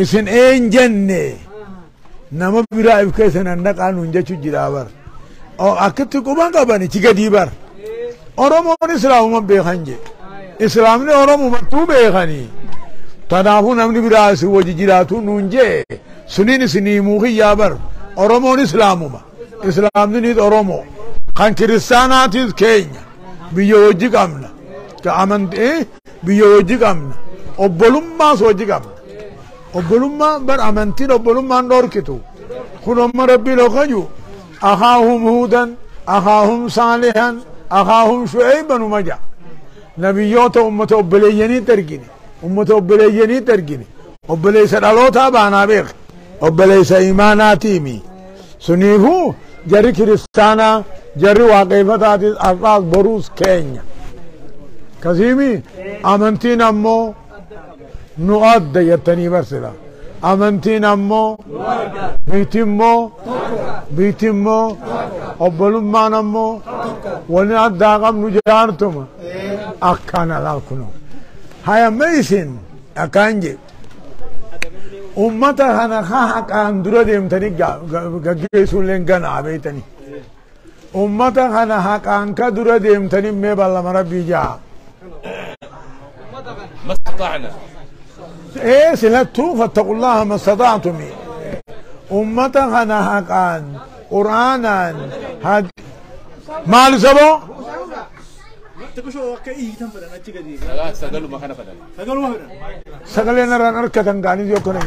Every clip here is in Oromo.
إسن إين جنة نما برا إفكاسن عندك عنون جاتو جرابر أو أكتر كمان كباني تيجا ديبر أورمون إسلام ما بيخانجي إسلام نه أورمون ما تو بيخاني تنافون أمني برا سوى جراتو نونجي سنين موخي يابر أورمون إسلام ما إسلام نيت أورمون كان كريستيانات كينيا بيوجي كامنا كأمن بيوجي كامنا أبلوم ما سوجي كامنا أبلوم ما بر أمنتين أبلوم ما نور كتو خلهم ربي لخجو أخاهم هودا أخاهم صالحا أخاهم شعيبا ومجا نبيوت أمة أبليني تركيني أمة أبليني تركيني أبلي سرالوتا بانا بيخ أبلي سإيماناتيمي سنيفو جري كريستانا جري واقفتات أرطاس بروس كينيا كزيمي أمنتين أمو نؤد يتني برسلا أمنتين أمو بيتمو أبلوم ما نمو ولنا داغم نجارتم أكانا لاكنو هيا ميسين أكانجي أمتا هنا خاك أندرا ديمتني جيسون لنجان عبيتني أمتا هنا خاك أنكا درا ديمتني ميبالا مربي جا ما استطعنا إيه سلتو فاتقوا الله ما استطعتم أمتا هنا خاك أن قرآنا هاد مال سبو سقلوا ما كان فدان سقلنا ران أركتن قاني جو كنا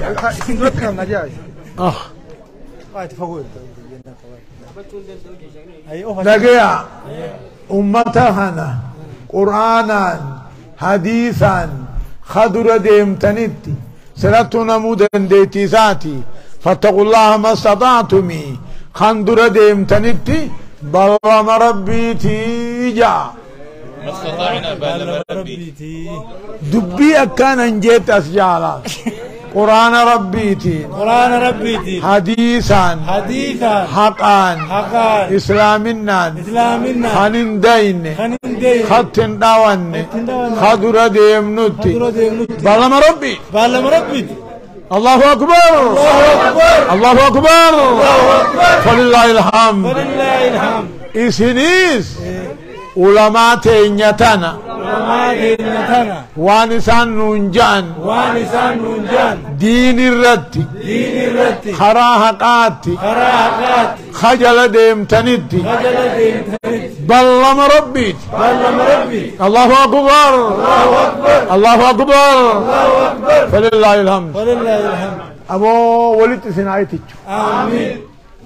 دقيا أمتا هنا قرآنا حديثا خضر ديمتنتي سلطو نمودا ديتي ذاتي فاتقوا الله ما استطعتمي خندر ديمتنتي بلما ربيتي جا ما استطعنا بلما ربيتي دبي أكان انجيت أسجالا قرآن ربيتي حديثا حقا إسلامنا خنين دين خطن داوان خدر ديم نوتي بلما ربي الله أكبر الله أكبر فلله الحمد إسنيس علماء تينيتنا وانسان نونجان دين الرتي خراهقاتي خجل ديمتنتي بلما ربي الله أكبر الله أكبر فلله الحمد أبو ولد سنايتك آمين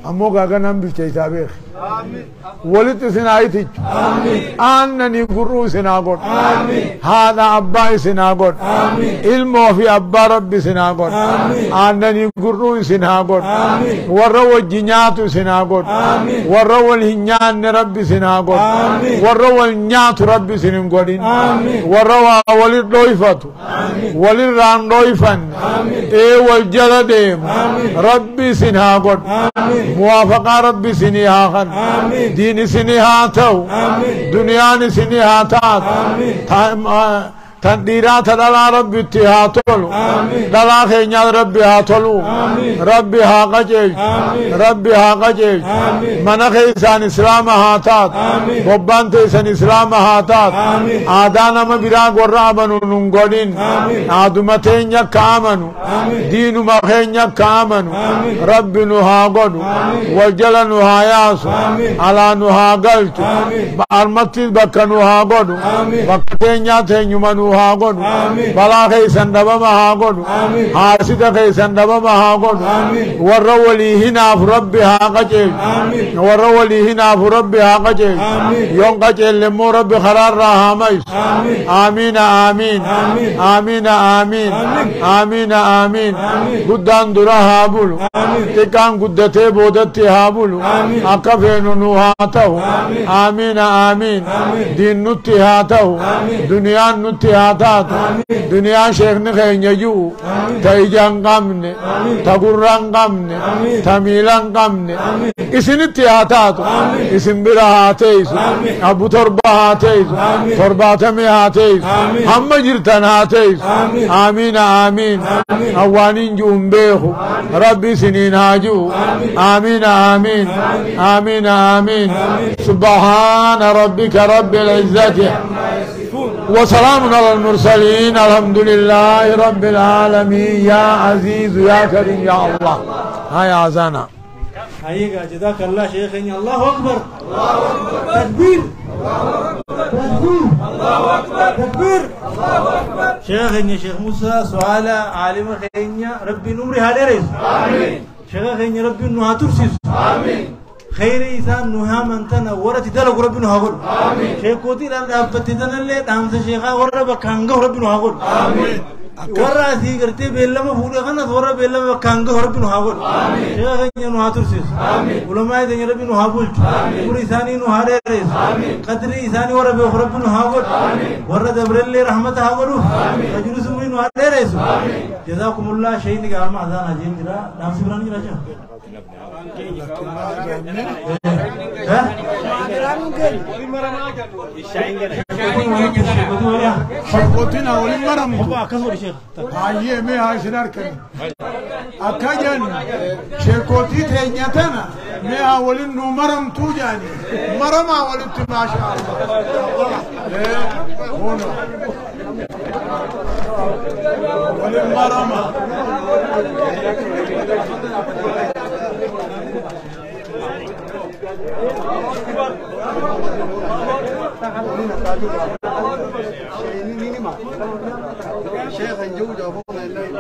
أمو غاغا نمبر تيسابيخ ولد سنايتك آمين أنني قرو سناغون آمين هذا أباي سناغون آمين علمه في أبا ربي سناغون آمين أنني قرو سناغون آمين وروا الجنات سناغون آمين وروا الهنيان ربي سناغون آمين وروا النيات ربي سنغون آمين وروا ولد دويفت ولد ران دويفن إيه والجلدهم ربي سناغون آمين موافقة ربي سنيها خن دين سنيها تو دنيا سنيها تات تنديرات دلا ربي تهاتلو دلا خينيا ربي هاتلو ربي هاقجي ربي هاقجي من خيسان إسلام هاتات ببان تيسان إسلام هاتات آدانا ما براغ ورابنو ننقلين آدمتين يكامنو دينو ما خين يكامنو ربي نهاقدو وجل نهاياسو على نهاقلتو بارمتي بكا نهاقدو بكتين ياتين يمنو هاغون بلا خيسان دبما هاغون حاسد خيسان دبما هاغون ورولي هنا في ربي هاغجي ورولي هنا في ربي هاغجي يونغجي لمو ربي خرار راهاميس آمين آمين آمين آمين آمين آمين قدان درا هابولو تكان قدتي بودتي هابولو أكفين نوهاتو آمين آمين دين نتي هاتو دنيا نتي هاتات دنيا شيخ نخين يجو تايجان قمني تقران قمني تميلان قمني اسن التهاتات اسن برا هاتيس ابو تربا هاتيس تربا تمي هاتيس هم جرتن هاتيس آمين آمين اوانين جون بيخو ربي سنين هاجو آمين آمين آمين آمين سبحان ربك رب العزة وسلام على المرسلين الحمد لله رب العالمين يا عزيز يا كريم يا الله هاي عزانا هيا جزاك الله شيخنا الله اكبر الله اكبر تكبير تكبير الله اكبر تكبير الله اكبر شيخنا شيخ موسى سؤال عالم خينيا ربي نمري هادرس امين شيخنا ربي نها ترسيس امين خير إنسان نها من تنا ورث دلق ربي نها قول امين شيخ كوتي لا بتدنا اللي دامس شيخا ورا بكانغ ربي نها قول امين ورا سيغرتي بيلا ما فوق خنا ورا بيلا بكانغ ربي نها قول امين شيخنا نها ترسيس امين علماء دنيا ربي نها قول امين كل إنسان نها هادرس امين قدر إنسان ورا ربي نها قول امين ورا دبر اللي رحمته قول امين رجل سمي نها هادرس امين جزاكم الله شيء نقام أذان أجيب جرا نام سبران جرا جا شرقوتنا ولمرم هاي مي هاي سناركن أكجن شرقوتي تينيتنا مي هاولين نمرم توجاني مرم هاولين ما شاء الله هنا ولمرم شيخ نجود أبونا لله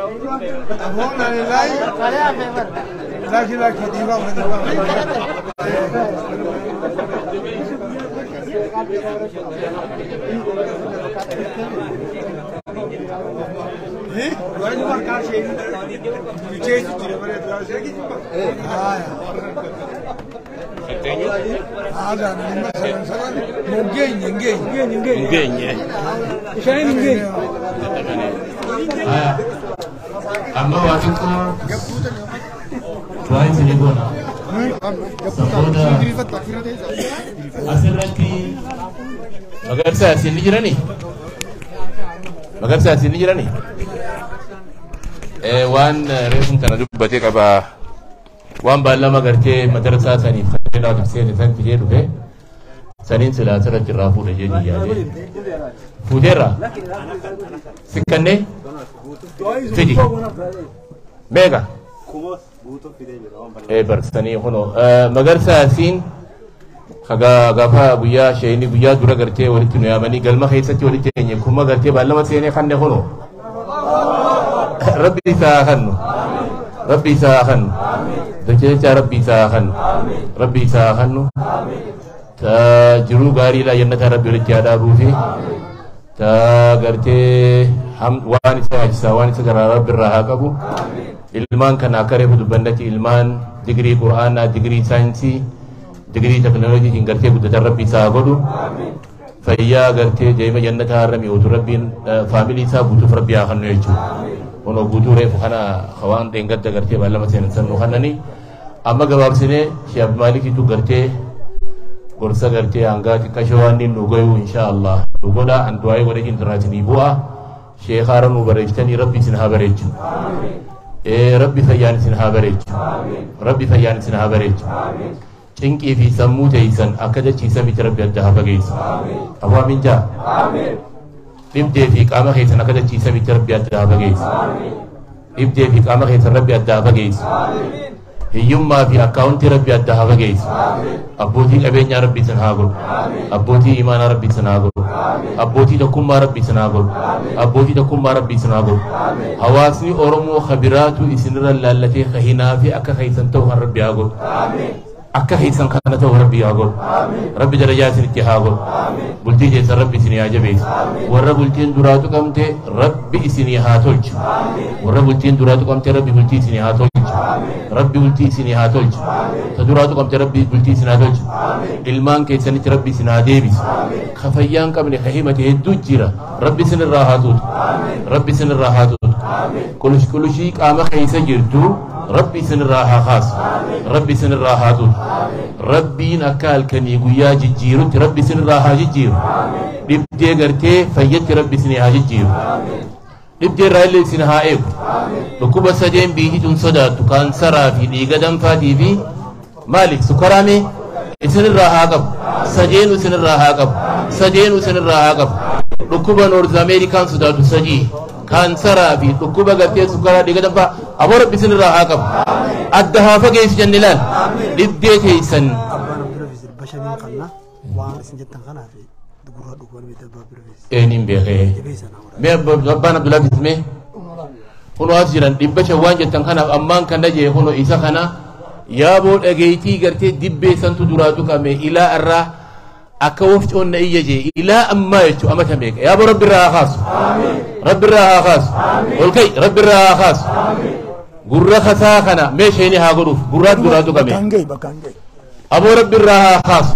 لكن ديما هذا مثلا مجين amma wasu ko tuwain sini gona saboda asirranki magarsa sini jira ne wan refun kana dubbate qaba wan balla magarte madarasa sani fadila da sai san fije dufe sanin sila sira jirafu da jeji yaje fudera sikanne fiji mega barsani hono magarsa sin kaga gafa buya shayni buya dura garte wani tunu ya mani galma khaysati wani tenye kuma garte ballama sai ne kanne hono rabbi sa hannu rabbi sa hannu da ke ta rabbi sa hannu rabbi sa hannu ta jiru gari la yannata rabbi rikya rufi ta garte wani sa wani sa gara rabbi rahaqabu ilman kana kare budu bandati ilman degree qur'ana degree science degree technology in garte budu rabbi sa godu fayya garte jeyma jannata harami o rabbin family sa budu rabbi ya hannu yechu ono budu re kana khawan de gadda garte ballama sen sannu hanani amma gababsine shab maliki tu garte gorsa garte anga kashawani nugoyu inshallah nugoda an duai wada intratini bua sheikh haranu barejtani rabbi sin habareju rabbi fayyan sin habareju rabbi fayyan sin habareju cinki fi sammu taysan akada ci sami rabbi adda habagais awa minja amin ibde fi qama khaytan akada ci sami rabbi adda habagais ibde fi qama khaytan rabbi adda habagais hiyumma fi account rabbi adda habagais abboti abenya rabbi sanagol abboti imana rabbi sanagol abboti takumma rabbi sanagol abboti takumma rabbi sanagol hawasni oromo khabiratu isinra lallati khahina fi akka khaytan tawhar rabbi agol akka hisan kana to rabbi agol rabbi darajatin ittihagol bulti je rabbi sini ajabe warra bultin duratu kamte rabbi isini hatolj warra bultin duratu kamte rabbi bulti sini hatolj rabbi bulti sini hatolj to duratu kamte rabbi bulti sini hatolj ilmaan keessanitti rabbi isin haa deebisu kafayyaan qabne kahimate hedduu jira rabbi isin irraa haa tuutu rabbi isin irraa haa tuutu qulushii qaama keessa jirtu rabbi isin irraa haa kaasu rabbi isin irraa haa tuutu rabbiin akka halkanii guyyaa jijjiirutti rabbi isin irraa haa jijjiiru dhibdee gartee fayyatti rabbi isin haa jijjiiru dhibdee irraa illee isin haa eegu dhukkuba sadeen biitituun sodaattu kaansaraa fi dhiiga danfaatii fi maaliif sukaraame isin irraa haa qabu sadeenu isin irraa haa qabu sadeenu isin irraa haa qabu dhukkuba noorz ameerikaan sodaatu sadii kaansaraa fi dhukkuba gartee sukaraa dhiiga danfaa aboo rabbi isin irraa haa qabu adda haa fageessu jenne ilaal dhibdee teeysan eenin beekee mee abbaan abdulaafis mee kuno as jiran dhibba shawwaan jettan kanaaf ammaan kan dhajee kuno isa kana yaaboo dhageeytii gartee dibbeessantu duraatu qame ilaa irraa akka wofcoon na iyya jee ilaa ammaa jechuu amata meeqa yaaboo rabbi irraa haa kaasu rabbi irraa haa kaasu ol kay rabbi irraa haa kaasu gurra kasaa kana meesheeni haa godhuuf gurraatu duraatu qame aboo rabbi irraa haa kaasu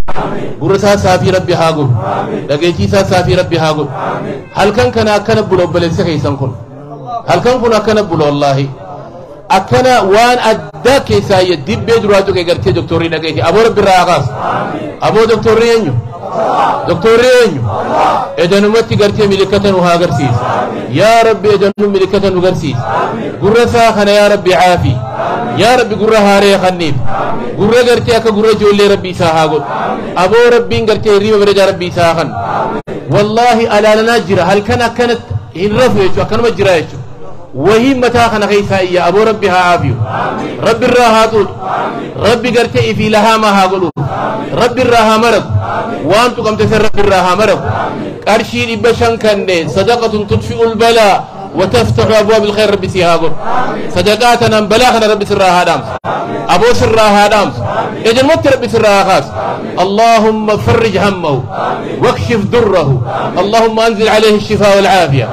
gurra isaa saafii rabbi haa godhu dhageeytii isaa saafii rabbi haa godhu halkan kana akkana bula obboleessa keessan kun halkan kun akkana bula wallaahi akkana waan addaa keessaa dibbee duraatu kee gartee doktorrii dhageeyti aboo rabbi irraa haa kaasu aboo doktorrii eenyu doktorrii eenyu edanumatti gartee milikkata nu haa agarsiisu yaa rabbi edanuu milikkata nu agarsiisu gurra isaa kana yaa rabbi caafii yaa rabbi gurra haaree kanniif gurra gartee akka gurra ijoollee rabbi isaa haa godhu aboo rabbiin gartee hirriba bareedaa rabbi isaa kan wallaahi alaalanaa jira halkan akkanatti hin rafu jechuu akkanuma jira jechuu وهي متى خنا خيسا يا أبو ربي ها عافيو ربي الراها طول ربي قرتئي في لها ما ها قلوب ربي الراها مرض وانتو كم تسر ربي الراها مرض أرشيد بشان كان صدقة تطفئ البلاء وتفتح أبواب الخير ربي سيها قل صدقاتنا بلاغنا ربي سرها دامس أبو سرها دامس يجل مت ربي سرها خاص اللهم فرج همه واكشف ضره اللهم أنزل عليه الشفاء والعافية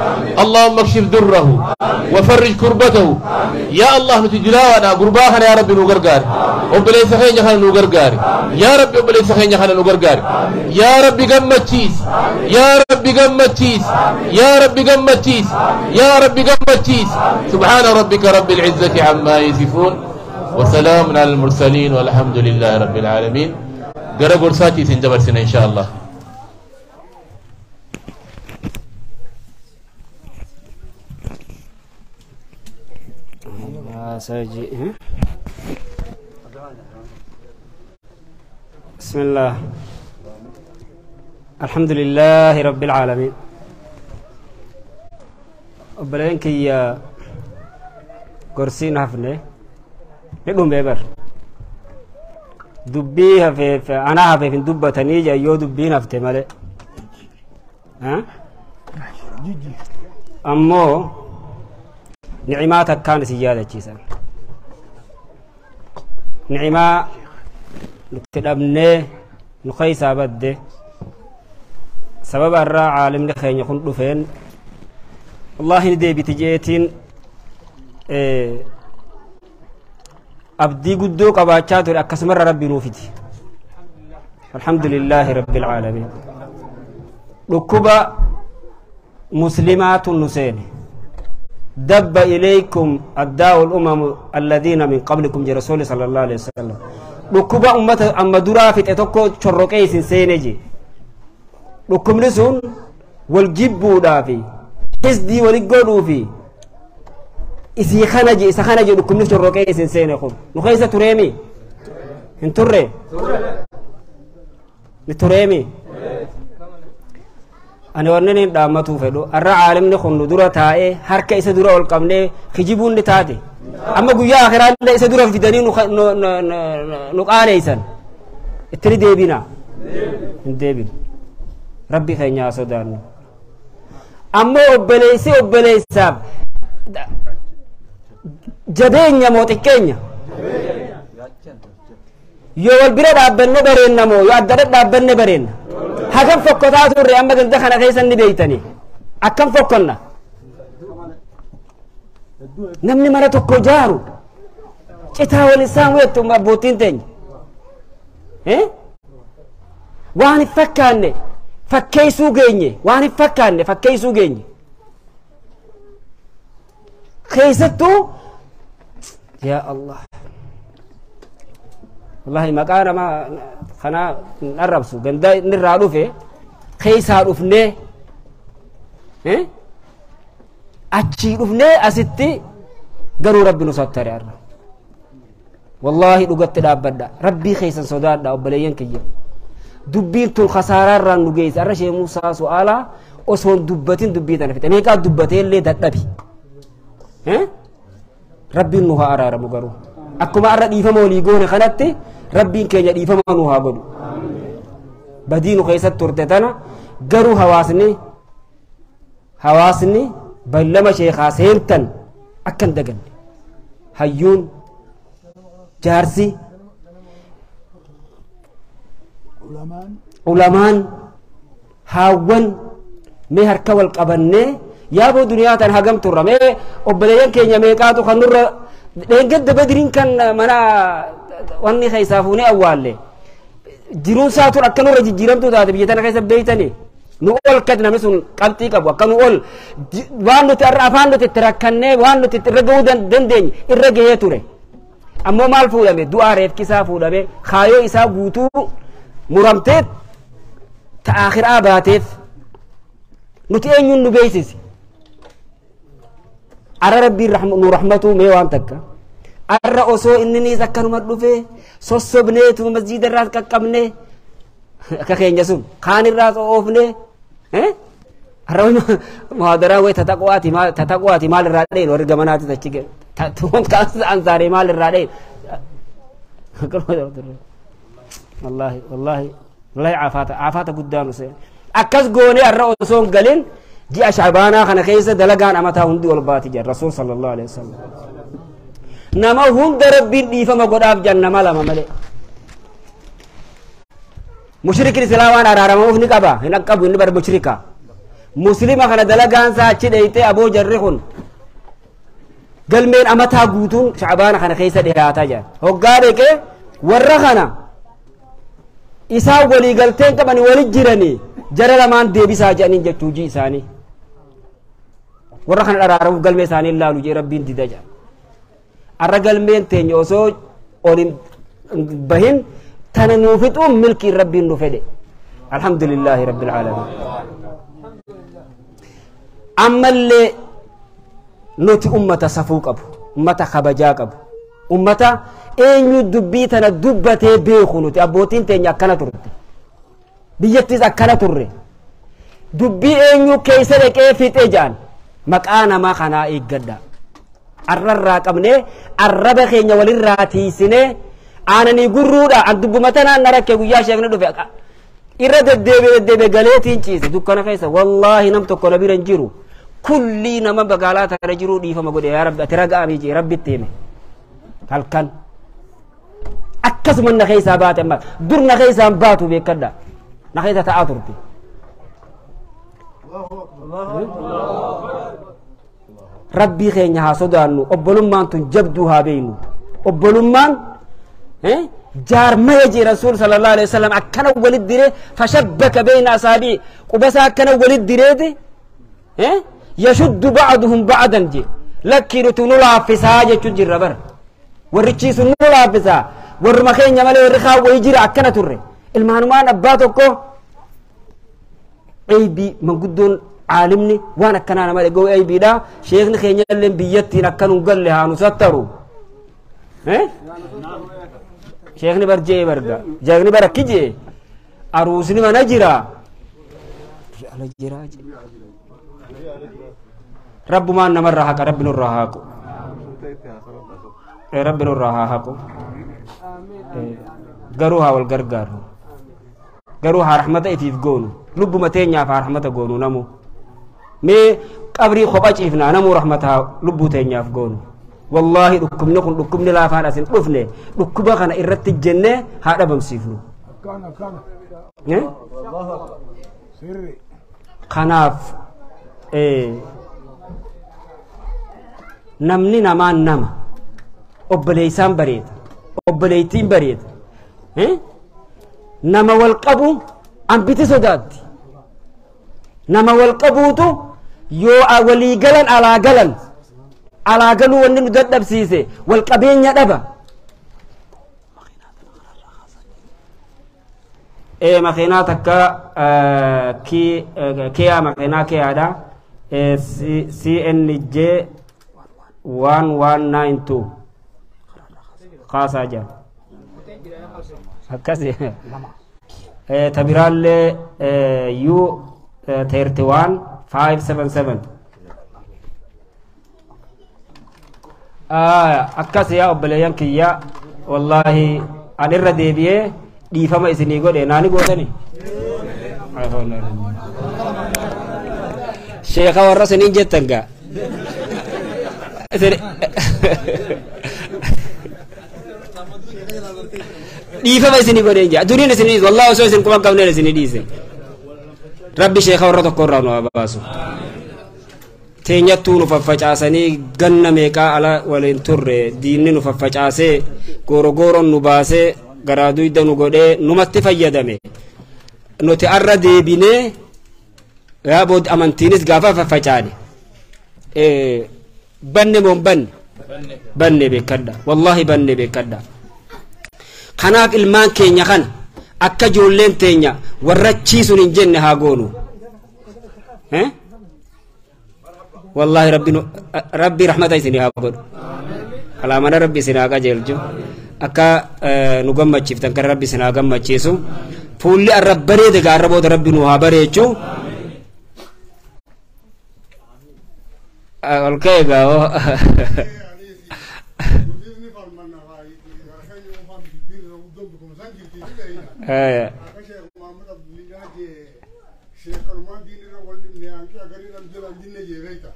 اللهم اكشف ضره وفرج كربته يا الله نتجلاونا قرباخنا يا ربي نوغرغار وبليس خين جخنا نوغرغار يا ربي وبليس خين جخنا نوغرغار يا ربي قمتشيس يا ربي قمتشيس يا ربي قمتشيس يا ربي قمتشيس سبحان ربك رب العزة عما يصفون وسلام على المرسلين والحمد لله رب العالمين قرأ قرصاتي سنجبر سنة إن شاء الله بسم الله الحمد لله رب العالمين وبلينك يا قرسين هفني ندوم بيبر دبيها في أنا في دبة تنيجا يو دبين هفته ماله ها أمو نعماتك كانت زيادة جيسا نعمة نكتبني نخيس أبده سبب الرا عالم لخين يكون دفين والله ندي بتجيتين أبدي قدو قباتشات أكسمر ربي نوفدي الحمد لله رب العالمين ركوبا مسلمات نسين دب إليكم الداء الأمم الذين من قبلكم جاء رسول صلى الله عليه وسلم ركوبا أمة أما درافت أتوكو شرقيس سينجي ركوب نسون والجبو دافي حسدي ولقودو في إسي خنجي ركوب نسون شرقيس سينجي نخيسة تريمي انتري نتريمي أنا ورنني دامتو فدو أرى عالم نخون ندورة تاء حركة إسا دورة والقمنة خجيبون نتاتي أما قويا آخران لا إسا دورة في داني نقالي إسان اتري ديبنا ديبين ربي خينيا سودان أما أبليساب جبين يا موتي كينيا يو البلاد أبن برين نمو يو أدرد أبن برين هكذا فكرت أقول ريان بدل دخل خيسا نبيتني أكم فكرنا نمني مرة تكجارو كتاول الإسلام ويتم بوتين تاني إيه waan fakkaanne fakkeessuu geenye waan fakkaanne fakkeessuu geenye keessattuu yaa Allah wallahi maqaa nama kana arrabsu ganda nirraa dhufe keessaa dhufnee achii dhufnee asitti garuu rabbi nu sattare arra wallahi dhugatti dhaabbadha rabbii keessan sodaadha obboleeyyan kiyya dubbiin tun khasaaraarraa nu geesse arra Sheekh Muusaa su'aalaa osoon dubbatin dubbii tana fixe meeqaa dubbatee illee dadhabi rabbiin nu haa araaramu garuu akkuma arra dhiifama walii goone kanatti rabbiin keenya dhiifama nu haa godhu badii nu keessatti turte tana garuu hawaasni ballama sheekaa seentan akkan daganne hayyuun jaarsi ulamaan haawwan mee harka wal qabannee yaaboo duniyaa tan hagam turra mee obboleeyyan keenya meeqaatu kan nurra dheengadda badiriin kan mana wanni keessaa fuunee awwaalle jiruun saatuun akka nurra jijjiiramtuu taate biyya tana keessa beeytani nu ol kad namni sun qabxii qabu akka nu ol waan nuti irra afaan nuti itti rakkannee waan nuti irra gahuu dandeenye irra gahee ture ammoo maal fuudhame du'aa reefkisaa fuudhame kaayoo isaa guutuu muramteet ta akhiraa baateef nuti eenyuun nu beeksisi arra rabbiin nu rahmatuu mee waan takka arra osoo inninis akkanuma dhufe sossobneetu masjiida irraas qaqqabne akka keenya sun kaan irraas oofne arra muhaadaraa way tataqwaati maal irraa dheen warri gamanaati achi ansaaree maal irraa dheen wallahi aafaata guddaanu seen akkas goone arra osoon galin ji'a shaabaanaa kana keessa dalagaan amataa hundi ol baati jedha rasuul sallallahu alaihi wasallam nama hunda rabbiin dhiifama godhaaf jannama lama malee mushrikin islaamaan araaramuuf ni qaba hin qabu inni bar mushrika muslima kana dalagaan isaa achi dheeytee aboo jarri kun galmeen amataa guutuun shaabaana kana keessa dhiyaataa jira hoggaa dheqee warra kana isaan walii galteen qabanii walit jiranii jara lamaan deebisaa jedhaniin jechuu ji isaanii warra kana araaramuuf galmee isaanii ilaalu jee rabbiin dida jedha arra galmeen teenya osoo olin bahin tana nuufixuun milkiin rabbiin nu fedhe alhamdulillahi rabbil alamin ammallee nuti ummata safuu qabu ummata kabajaa qabu ummata eenyu dubbii tana dubbatee beeku nuti abbootiin teenya akkana turte biyyattis akkana turre dubbii eenyu keessa dhaqee fixee jaan maqaa namaa kanaa eeggadha arrarraa qabnee arraba keenya walirraa tiisinee aananii gurruudha an dubbuma tanaan na rakke guyyaa sheekni dhufe irra deddeebe galeetiin ciise dukkana keessa wallaahi nam tokko na bira hin jiru kullii nama magaalaa tana jiruu dhiifama godhe yaa rabbi ati raga'amii jee rabbitti hime halkan akkasuma na keessaa baate amma dur na keessaan baatu beekadha na keessa ta'aa turte rabbii keenya haa sodaannu obbolummaan tun jabduu haa beeynu obbolummaan jaarmaya jee rasuul sallallahu alaihi wasallam akkana walit dire fashabbaka bayna asaabii qubasa akkana walit direeti yashuddu ba'duhum ba'dan je lakki nuti nu laaffisaa jechuun jirra bara warrichiisu nu laaffisaa warruma keenya malee warri kaawwayii jira akkana turre ilmaanumaan abbaa tokko aybii manguddoon caalimni waan akkanaa nama dhaga'u aybiidha sheekni keenya illee biyyattiin akkanun galle haa nu sattaru sheekni barjee barga jeekni barakki jee aruusni mana jira rabbumaan namarraa haqa rabbi nurraa haqu rabbi nurraa haa haqu garuu haa wal gargaaru garuu haa rahmata ifiif goonu lubbuma teenyaaf haa rahmata goonu namu mee qabrii kopha ciifnaa namuu rahmata lubbuu teenyaaf goonu wallahi dhukkubni kun dhukkubni laafaan asin dhufne dhukkuba kana irratti jennee haa dhabamsiifnu kanaaf namni namaan nama obboleeysaan bareeda obboleeytiin bareeda nama wal qabu أنبتي صدات نما والقبوتو يو أولي قلن على قلو ونن دب سيسي والقبين يدبا مخيناتك كيا مخينا كيا دا CNJ 1192 خاصة جا هكذا تبرال يو 31 577 أكاسي يا أبليان كيا والله أنا الرديبية دي فما إسني قولي ناني قولي شيخ ورسني جتنجا دي فما إسني قولي جا دوني إسني والله وسوي إسني كمان كمان إسني ديسي ربي شيخ ورطة قرآن واباسو تينيا تونو ففجاسني غنّا ميكا على ولين توري ديني نففجاسي غورو نباسي غرادو يدنو غودي نمت فيدامي نوتي أردي بيني يا بود أمانتينيس غافا ففجاني بني مون بني بكدا والله بني بكدا خناك المان كينيا خان أكا جولين تينيا ورّتشيسو نجن هاغونو والله ربي رحمته سيني هابود على من ربي سيناغا جيلجو أكا نغم تشيفتن كان ربي سيناغا ماتشيسو فولي الرب بريد غاربود ربي نوها بريتشو الكيغا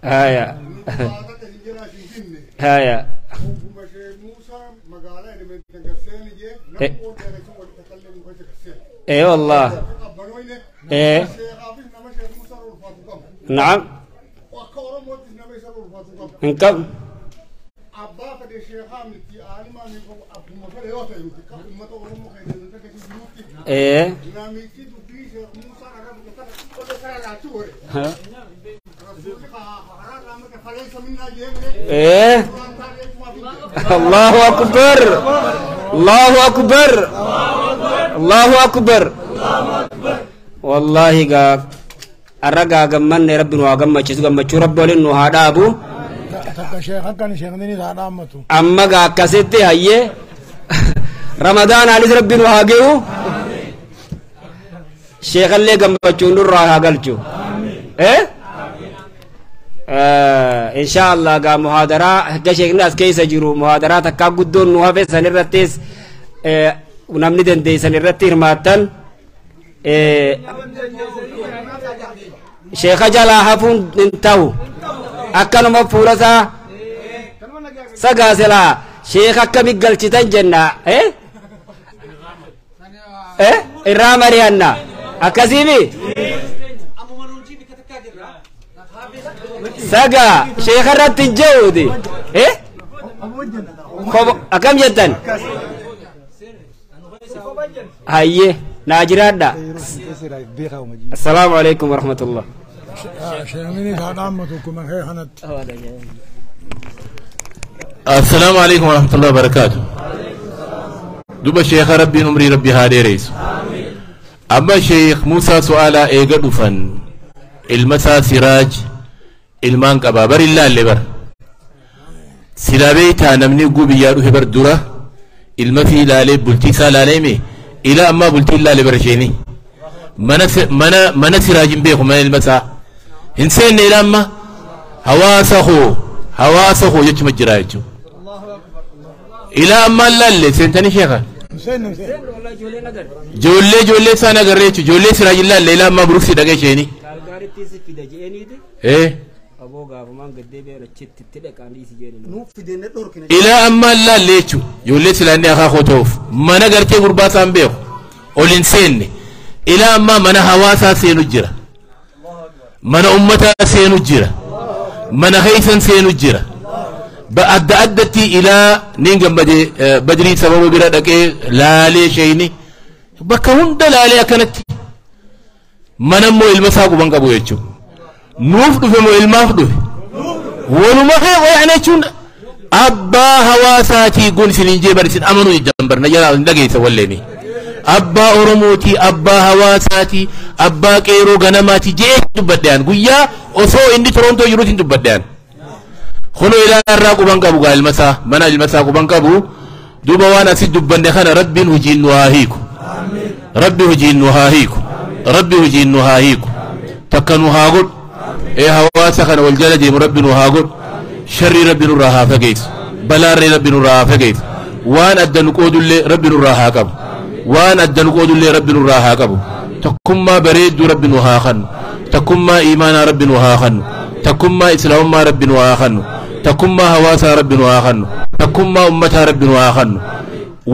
هايا هايا ايه والله ايه نعم انكم ايه ايه الله اكبر الله اكبر الله اكبر والله غا الرغا غمن ربنا وغمچ غمچ رب ولن هذا ابو شيخ كان شيخني هذا امتو اما غا كسيتي هي رمضان علي ربنا وهاغيو شيخ اللي غمچ نور هاغلچو ايه إن شاء الله قا محاضرة كشيخ ناس كيس جرو محاضرات كا قدون نوافي سنرتيس ونمني دندي سنرتير ماتن شيخ جلا حفون انتو أكن مفورسا سقاسلا شيخ أكا مقل چتن جنة الرامريانا أكسيبي ساقا شيخ الرات الجودي أكم جدا هاي ناجرات دا السلام عليكم ورحمة الله السلام عليكم ورحمة الله وبركاته دوبا شيخ ربي نمري ربي هادي رئيس أما شيخ موسى سؤالا إيقا دفن المسا سراج ilmaan qaba bar illaalle bar silabeeta namni gubi yaadu hebar dura ilma fi ilaale bulti salaleeme ila amma bulti illaalle bar sheeni mana siraajin beeku mana ilmasa hinseen ila amma hawaasahu jechuma jira jechu ila amma illaalle seentani sheekha joollee sana garreechu joollee siraajin illaalle ila amma buruksi dhagee sheeni إلى أما لا ليشو يوليس لأني أخا خوتوف ما نقرتي غربات عن بيخ أولنسين إلى أما من هواسا سينجرة من أمتا سينجرة من خيسا سينجرة أدتي إلى نينجم بدري سبب بردك لا لي شيني بكون دلالي أكنت manammoo ilma isaa quban qabu jechuudha nuuf dhufe moo ilmaaf dhufe walumaa kee wayaan jechuun abbaa hawaasaatii gon isiniin jee bar isin amanuu jiddan bar na jalaa dhageessa walleemi abbaa oromootii abbaa hawaasaatii abbaa qeeroo ganamaati jee dubbadhaan guyyaa osoo inni torontoo jiruutti dubbadhaan kono ilaarraa quban qabu gaa ilmasaa mana ilmasaa quban qabu duuba waan asit dubbanne kana rabbiin hojiin nu haa hiiku rabbi hojiin nu haa hiiku rabbi hojiin nu haa hiiku takka nu haa godhu hawaasa kana wal jala deemu rabbi nu haa godhu sharrii rabbi nurraa haa fageessu balaarree rabbi nurraa haa fageessu waan adda nu qoodullee rabbi nurraa haa qabu waan adda nu qoodullee rabbi nurraa haa qabu takkummaa bareedduu rabbi nu haa kannu takkummaa iimaanaa rabbi nu haa kannu takkummaa islaamummaa rabbi nu haa kannu takkummaa hawaasaa rabbi nu haa kannu takkummaa ummataa rabbi nu haa kannu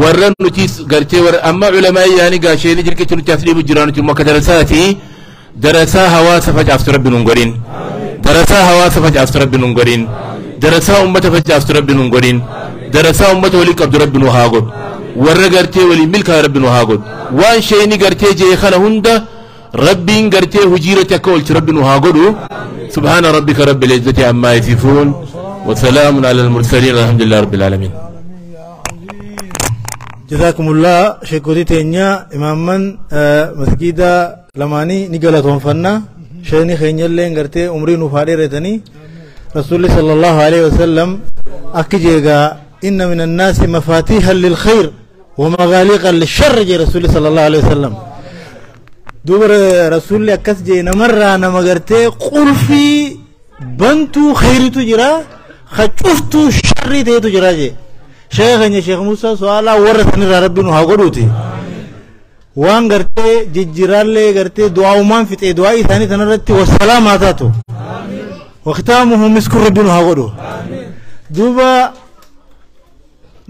warra nutis gartee warra amma ulamaa yaani gaasheeni jirkitti nuti as dhiibu jiraan nuti akka darasaati darasaa hawaasa facaaftu rabbi nun godhin darasaa hawaasa facaaftu rabbi nun godhin darasaa ummata facaaftu rabbi nun godhin darasaa ummata walii qabdu rabbi nu haa godhu warra gartee walii milkaa rabbi nu haa godhu waan sheeni gartee jee kana hunda rabbiin gartee hujiirratti akka oolchi rabbi nu haa godhu subhaana rabbika rabbil izzati ammaa yasifuun wa salaamun ala al-mursaliin alhamdulillahi rabbil aalamiin جزاكم الله شكري تينيا إماما مسجدا لماني نقلة فنا شيني خينيل لين قرتي عمري نفاري رتني رسول الله صلى الله عليه وسلم أكجيغا إن من الناس مفاتيحا للخير ومغاليقا للشر جي رسول الله صلى الله عليه وسلم دوبر رسول الله أكس جي نمرة نمغرتي قل في بنتو خيري تجرا خشفتو شري تجرا جي شيخ موسى سؤالا ورثني ربنا هاغودوتي وان غرتي ججرالي غرتي دعاء ومان في دعاء ثاني تنرتي والسلام اتاتو وختامه مسك ربنا هاغودو دوبا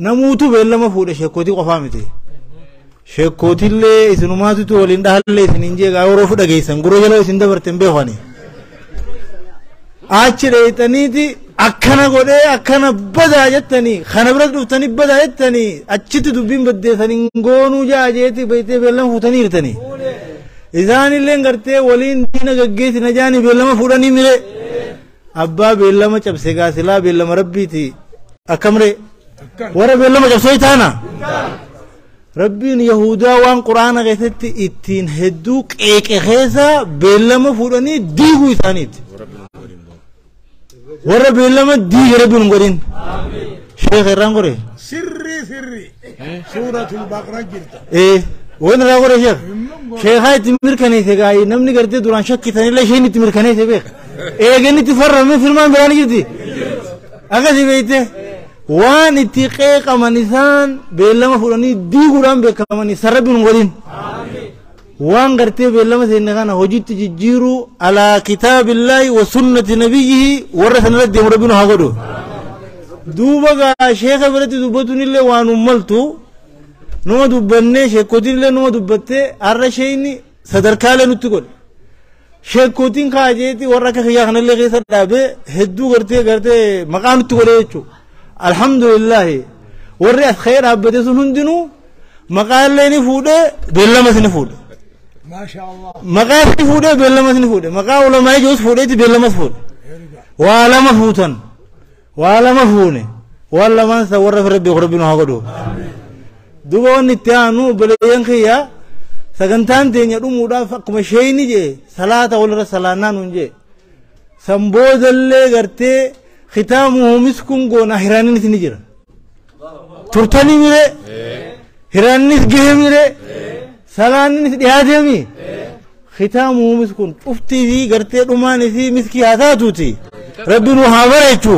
نموتو بلما فود شيخوتي قفامتي شيخوتي اللي اسنماتو تو ولين دحلي سننجي غاورو فدغيسن غرو جلو سندبرتن بهوني اچريتنيتي akkana godhe akkana badaa jettanii kana bira dhuftanii badaa jettanii achitti dubbiin baddeessanii goonuu jaajeeti beeytee beellama fuutanii hirtanii isaanillee gartee waliin diina gaggeessina jaanii beellama fuudhanii mire abbaa beellama cabse gaasilaa beellama rabbiiti akkamre warra beellama cabsoo taana rabbiin yahudaa waan quraana keessatti ittiin hedduu qeeqe keessa beellama fuudhanii diiguu isaaniiti ورا بيلما دي ربي نقولين شيخ الرانغوري سري سورة البقرة جلتا وين رانغوري شيخ هاي تمر كنيسة جاي نمني قرتي دوران شك ثاني لا شيء نتمر كنيسة بيخ جني تفرر من فيلمان براني جدي أكذي بيته وان اتقاء كمانيسان بيلما فلاني دي قرام بكماني سربي نقولين وان غرتي بلما سينغانا وجدت تجيرو على كتاب الله وسنة نبيه ورثنا رد ربنا هاغدو دوبا شيخ برتي دوبتوني اللي وان ملتو نو دوبني شيخوتين اللي نو دوبته ارشيني صدركاله نتقول شيخوتين كاجيتي ورك خياخنا اللي غيث دابه هدو غرتي مقام تقوليچو الحمد لله وري خير ابدي سنندنو مقال لي فوده بلما سنفوده ما شاء الله مقاس فوده بلما سنفوده مقا علماء جوز فوده بلما فوده ولا مفوتن ولا مفونه ولا ما سور ربي ربنا هاغدو دوغون نتيانو بلين خيا سغنتان تينيا دومودا فكما شيني جي صلاه ولا صلانا نونجي سمبودله غرتي ختامه مسكون غونا هرانين سنجير ترتني ميره هرانيس جهميره سلانيس ديادمي ختامه مسكون افتي في غرتي دوماني في مسكي هاتاتوتي ربنا هاوريچو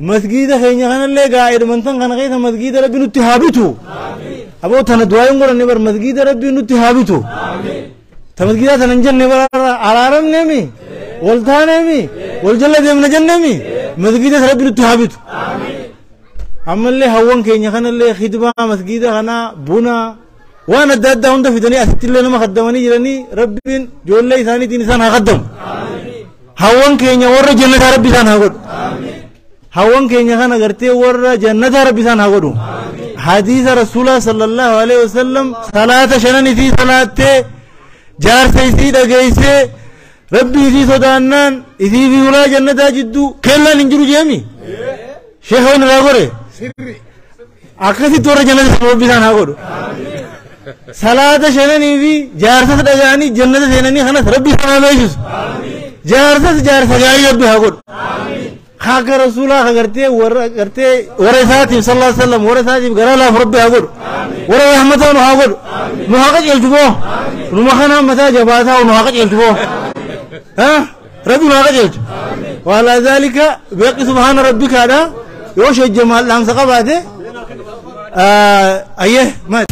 مسجد خينيا كان اللي قاعد منتن كان غيث مسجد ربنا اتهابتو ابو تن دوايون غور نبر مسجد ربنا اتهابتو تمسجد تنجن نبر علارم نمي ولتانمي والجلد من جنمي مسجد ربنا اتهابتو أما اللي هون كينيا كان اللي خدمة مسجد أنا بنا وانا دادا هوندا في دنيا أستيل لنا ما خدمني جراني ربين جول لي ثاني تنسان هقدم هون كينيا ورا جنة ربي ثان هقول هون كينيا كان قرتي ورا جنة ربي ثان هقولو حديث رسول الله صلى الله عليه وسلم صلاة شنني في صلاة جار سيسي دقيسي ربي في صدانان إذي في ولا جنة جدو كلا ننجرو جامي شيخ وين راغوري أكثر تورا جنة ربي سان هاغورو صلاة شنني في جار سس دجاني جنة سينني خلاص ربي سان بيشوس جار سجاري ربي هاغورو خاك رسولا خغرتي ورثاتي صلى الله عليه وسلم ورثاتي غرالا ربي هاغورو ورا رحمتون هاغورو نهاق يلجبو نمخنا متى جباتا ونهاق يلجبو ها ربي نهاق يلجبو وعلى ذلك بيقي سبحان ربك هذا يوش الجمال لام سقباته ايه ما